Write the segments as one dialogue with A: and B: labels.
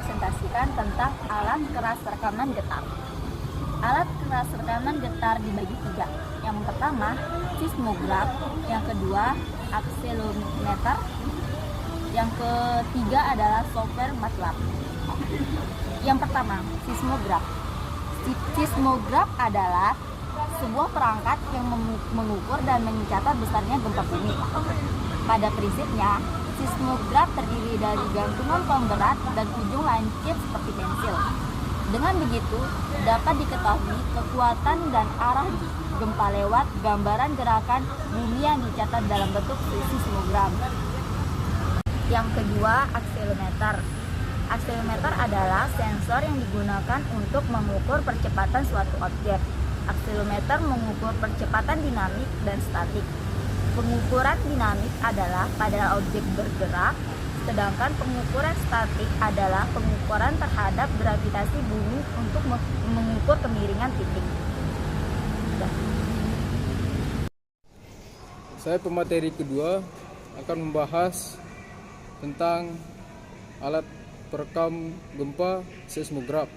A: merepresentasikan tentang alat keras rekaman getar. Alat keras rekaman getar dibagi tiga. Yang pertama, seismograf. Yang kedua, akselerometer. Yang ketiga adalah software MATLAB. Yang pertama, seismograf. Seismograf adalah sebuah perangkat yang mengukur dan mencatat besarnya gempa bumi. Pada prinsipnya, seismograf terdiri dari gantungan pemberat dan ujung lancip seperti pensil. Dengan begitu, dapat diketahui kekuatan dan arah gempa lewat gambaran gerakan bumi yang dicatat dalam bentuk seismogram. Yang kedua, akselerometer. Akselerometer adalah sensor yang digunakan untuk mengukur percepatan suatu objek. Akselerometer mengukur percepatan dinamik dan statik. Pengukuran dinamik adalah pada objek bergerak, sedangkan pengukuran statik adalah pengukuran terhadap gravitasi bumi untuk mengukur kemiringan titik.
B: Saya pemateri kedua akan membahas tentang alat perekam gempa seismograf.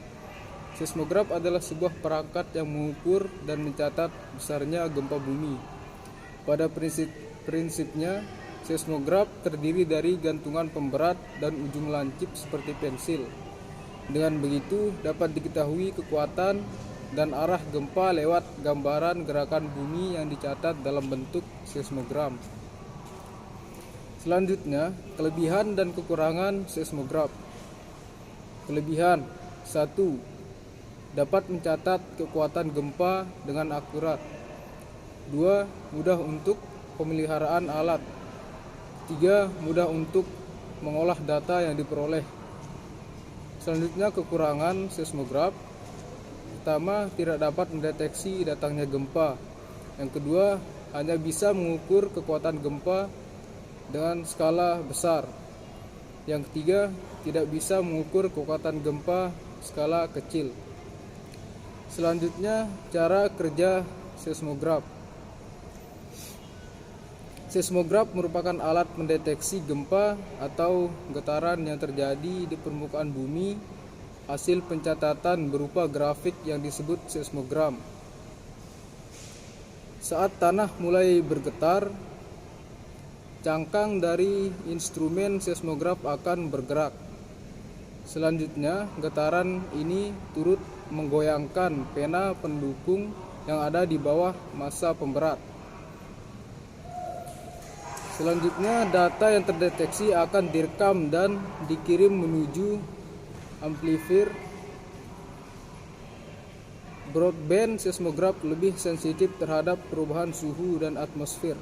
B: Seismograf adalah sebuah perangkat yang mengukur dan mencatat besarnya gempa bumi. Pada prinsipnya, seismograf terdiri dari gantungan pemberat dan ujung lancip seperti pensil. Dengan begitu, dapat diketahui kekuatan dan arah gempa lewat gambaran gerakan bumi yang dicatat dalam bentuk seismogram. Selanjutnya, kelebihan dan kekurangan seismograf. Kelebihan 1. Dapat mencatat kekuatan gempa dengan akurat. 2. Mudah untuk pemeliharaan alat. 3. Mudah untuk mengolah data yang diperoleh. Selanjutnya, kekurangan seismograf. Pertama, tidak dapat mendeteksi datangnya gempa. Yang kedua, hanya bisa mengukur kekuatan gempa dengan skala besar. Yang ketiga, tidak bisa mengukur kekuatan gempa skala kecil. Selanjutnya, cara kerja seismograf. Seismograf merupakan alat mendeteksi gempa atau getaran yang terjadi di permukaan bumi. Hasil pencatatan berupa grafik yang disebut seismogram. Saat tanah mulai bergetar, cangkang dari instrumen seismograf akan bergerak. Selanjutnya, getaran ini turut menggoyangkan pena pendukung yang ada di bawah massa pemberat. Selanjutnya, data yang terdeteksi akan direkam dan dikirim menuju amplifier. Broadband seismograf lebih sensitif terhadap perubahan suhu dan atmosfer.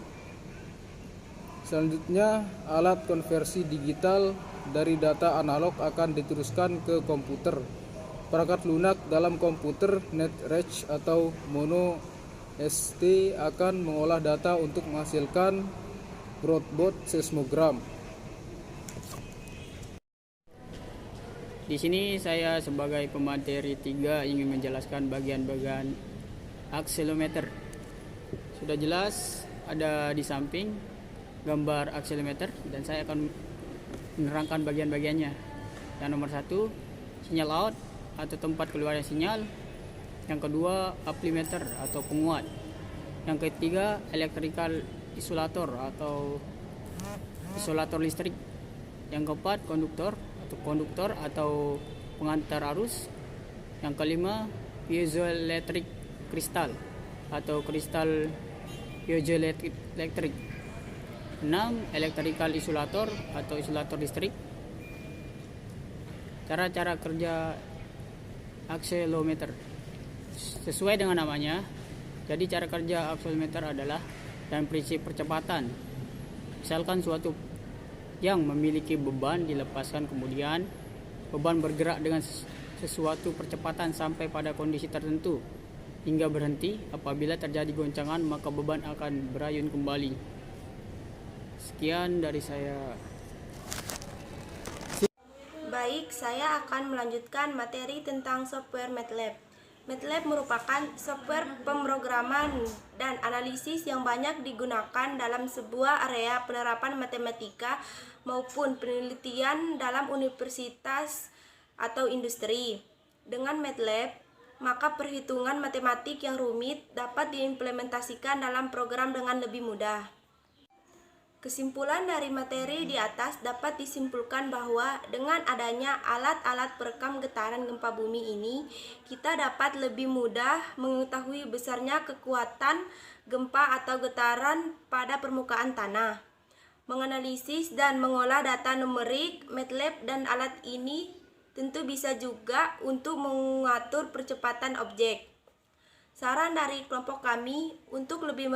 B: Selanjutnya, alat konversi digital dari data analog akan diteruskan ke komputer. Perangkat lunak dalam komputer NetRage atau Mono ST akan mengolah data untuk menghasilkan broadband seismogram.
C: Di sini saya sebagai pemateri 3 ingin menjelaskan bagian-bagian akselerometer. Sudah jelas ada di samping gambar akselerometer dan saya akan menerangkan bagian-bagiannya. Yang nomor 1, sinyal out atau tempat keluarnya sinyal. Yang kedua, amplimeter atau penguat. Yang ketiga, electrical isolator atau isolator listrik. Yang keempat, konduktor atau pengantar arus. Yang kelima, piezoelectric kristal atau kristal piezoelectric. 6. Electrical isolator atau isolator listrik. Cara-cara kerja akselerometer sesuai dengan namanya. Jadi cara kerja akselerometer adalah dan prinsip percepatan. Misalkan suatu yang memiliki beban dilepaskan, kemudian beban bergerak dengan sesuatu percepatan sampai pada kondisi tertentu hingga berhenti. Apabila terjadi goncangan, maka beban akan berayun kembali. Sekian dari saya.
D: Baik, saya akan melanjutkan materi tentang software MATLAB. MATLAB merupakan software pemrograman dan analisis yang banyak digunakan dalam sebuah area penerapan matematika maupun penelitian dalam universitas atau industri. Dengan MATLAB, maka perhitungan matematik yang rumit dapat diimplementasikan dalam program dengan lebih mudah. Kesimpulan dari materi di atas dapat disimpulkan bahwa dengan adanya alat-alat perekam getaran gempa bumi ini, kita dapat lebih mudah mengetahui besarnya kekuatan gempa atau getaran pada permukaan tanah. Menganalisis dan mengolah data numerik, MATLAB dan alat ini tentu bisa juga untuk mengatur percepatan objek. Saran dari kelompok kami untuk lebih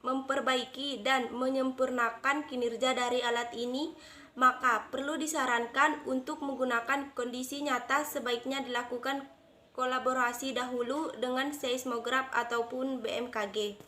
D: memperbaiki dan menyempurnakan kinerja dari alat ini, maka perlu disarankan untuk menggunakan kondisi nyata sebaiknya dilakukan kolaborasi dahulu dengan seismograf ataupun BMKG.